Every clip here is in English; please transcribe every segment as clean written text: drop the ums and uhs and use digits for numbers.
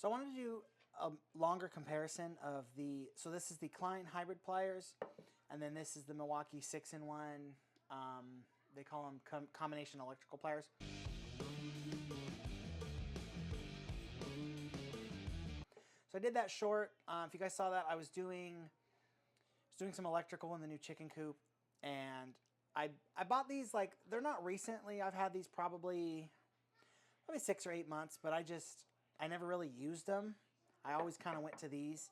So I wanted to do a longer comparison of so this is the Klein hybrid pliers, and then this is the Milwaukee 6-in-1, they call them combination electrical pliers. So I did that short. If you guys saw that, I was doing some electrical in the new chicken coop, and I bought these, like, they're not recently. I've had these probably 6 or 8 months, but I never really used them. I always kind of went to these.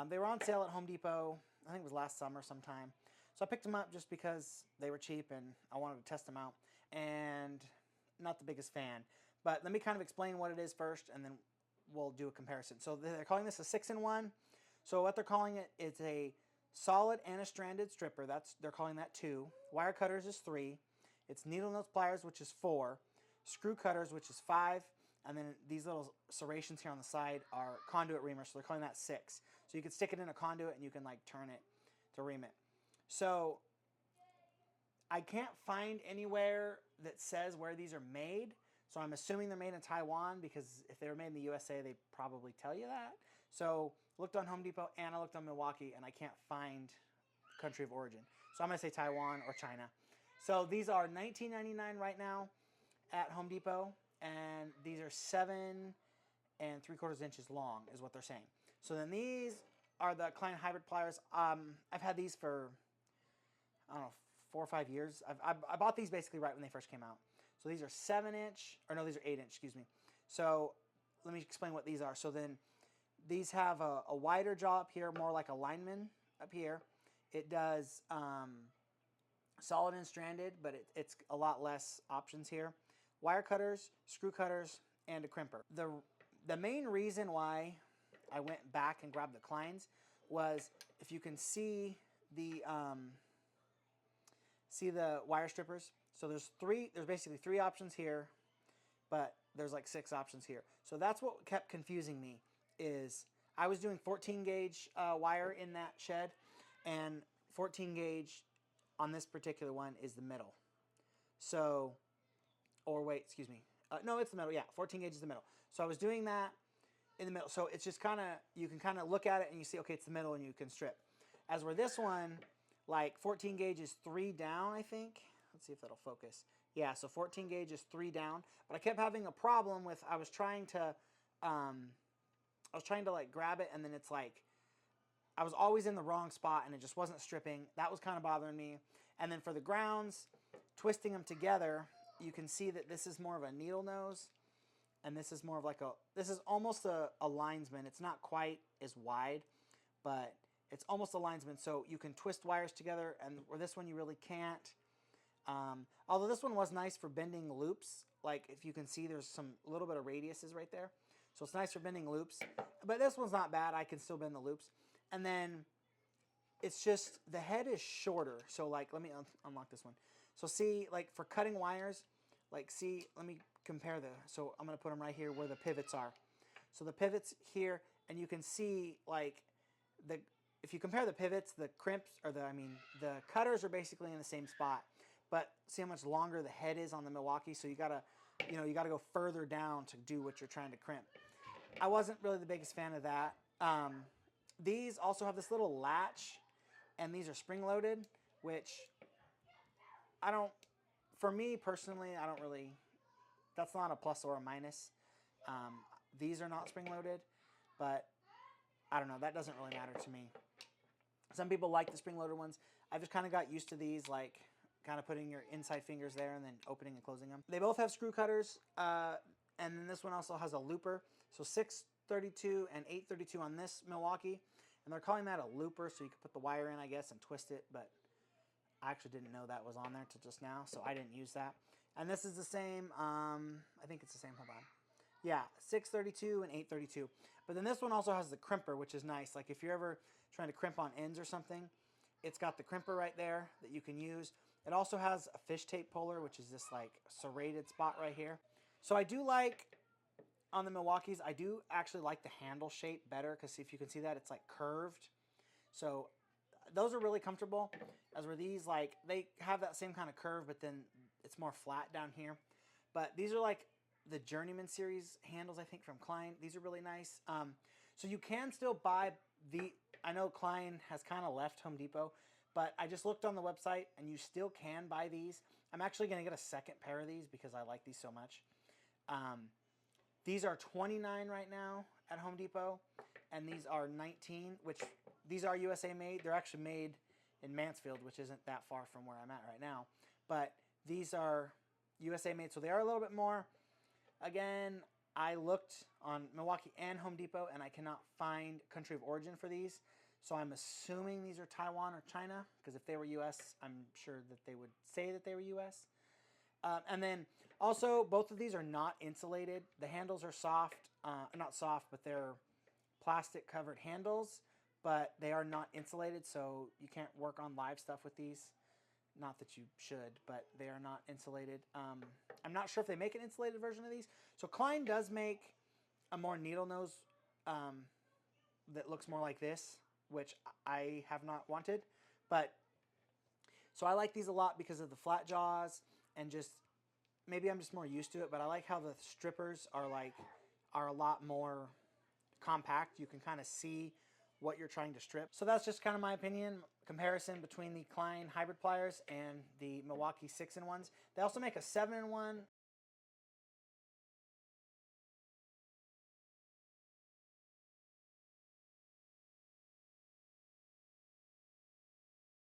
They were on sale at Home Depot. I think it was last summer sometime. So I picked them up just because they were cheap and I wanted to test them out. And not the biggest fan. But let me kind of explain what it is first, and then we'll do a comparison. So they're calling this a 6-in-1. So what they're calling it is a solid and a stranded stripper. They're calling that 2. Wire cutters is 3. It's needle nose pliers, which is 4. Screw cutters, which is 5. And then these little serrations here on the side are conduit reamers, so they're calling that 6. So you can stick it in a conduit and you can like turn it to ream it. So I can't find anywhere that says where these are made. So I'm assuming they're made in Taiwan, because if they were made in the USA, they'd probably tell you that. So I looked on Home Depot and I looked on Milwaukee, and I can't find country of origin. So I'm going to say Taiwan or China. So these are $19.99 right now at Home Depot, and these are 7 3/4 inches long is what they're saying. So then these are the Klein hybrid pliers. I've had these for, I don't know, 4 or 5 years. I bought these basically right when they first came out. So these are 7-inch, or no, these are 8-inch, excuse me. So let me explain what these are. So then these have a wider jaw up here, more like a lineman up here. It does solid and stranded, but it's a lot less options here. Wire cutters, screw cutters, and a crimper. The main reason why I went back and grabbed the Kleins was, if you can see the wire strippers. So there's basically 3 options here, but there's like 6 options here. So that's what kept confusing me. Is I was doing 14 gauge wire in that shed, and 14 gauge on this particular one is the middle. So, or wait, excuse me. No, it's the middle. Yeah, 14 gauge is the middle. So I was doing that in the middle. So it's just kind of, you can kind of look at it and you see, okay, it's the middle, and you can strip. As where this one, like 14 gauge is 3 down, I think. Let's see if that'll focus. Yeah, so 14 gauge is 3 down. But I kept having a problem with, I was trying to like grab it, and then it's like, I was always in the wrong spot and it just wasn't stripping. That was kind of bothering me. And then for the grounds, twisting them together, you can see that this is more of a needle nose, and this is more of like this is almost a linesman. It's not quite as wide, but it's almost a linesman. So you can twist wires together, and where this one you really can't. Although this one was nice for bending loops. Like, if you can see, there's some little bit of radiuses right there. So it's nice for bending loops. But this one's not bad. I can still bend the loops. And then it's just, the head is shorter. So like, let me unlock this one. So see, like for cutting wires, like see, let me compare so I'm going to put them right here where the pivots are. So the pivots here, and you can see like if you compare the pivots, the crimps, or the cutters are basically in the same spot. But see how much longer the head is on the Milwaukee. So you gotta go further down to do what you're trying to crimp. I wasn't really the biggest fan of that. These also have this little latch, and these are spring-loaded, which for me personally, I don't really, that's not a plus or a minus. These are not spring-loaded, but I don't know, that doesn't really matter to me. Some people like the spring-loaded ones. I've just kind of got used to these, like kind of putting your inside fingers there and then opening and closing them. They both have screw cutters, and then this one also has a looper. So 632 and 832 on this Milwaukee, and they're calling that a looper, so you can put the wire in, I guess, and twist it, but I actually didn't know that was on there till just now, so I didn't use that. And this is the same, I think it's the same, hold on. Yeah, 632 and 832. But then this one also has the crimper, which is nice. Like if you're ever trying to crimp on ends or something, it's got the crimper right there that you can use. It also has a fish tape puller, which is this like serrated spot right here. So I do like, on the Milwaukees, I do actually like the handle shape better, because if you can see that, it's like curved. So those are really comfortable, as where these, like, they have that same kind of curve, but then it's more flat down here. But these are like, the Journeyman series handles, I think, from Klein. These are really nice. So you can still buy the, I know Klein has kind of left Home Depot, but I just looked on the website and you still can buy these. I'm actually going to get a second pair of these because I like these so much. These are $29 right now at Home Depot, and these are $19, which these are USA made. They're actually made in Mansfield, which isn't that far from where I'm at right now. But these are USA made, so they are a little bit more. Again, I looked on Milwaukee and Home Depot, and I cannot find country of origin for these. So I'm assuming these are Taiwan or China, because if they were US, I'm sure that they would say that they were US. And then also, both of these are not insulated. The handles are soft, not soft, but they're plastic covered handles, but they are not insulated, so you can't work on live stuff with these. Not that you should, but they are not insulated. I'm not sure if they make an insulated version of these. So Klein does make a more needle nose that looks more like this, which I have not wanted. But so I like these a lot because of the flat jaws, and just maybe I'm just more used to it. But I like how the strippers are a lot more compact. You can kind of see what you're trying to strip. So that's just kind of my opinion, comparison between the Klein hybrid pliers and the Milwaukee 6-in-1s. They also make a 7-in-1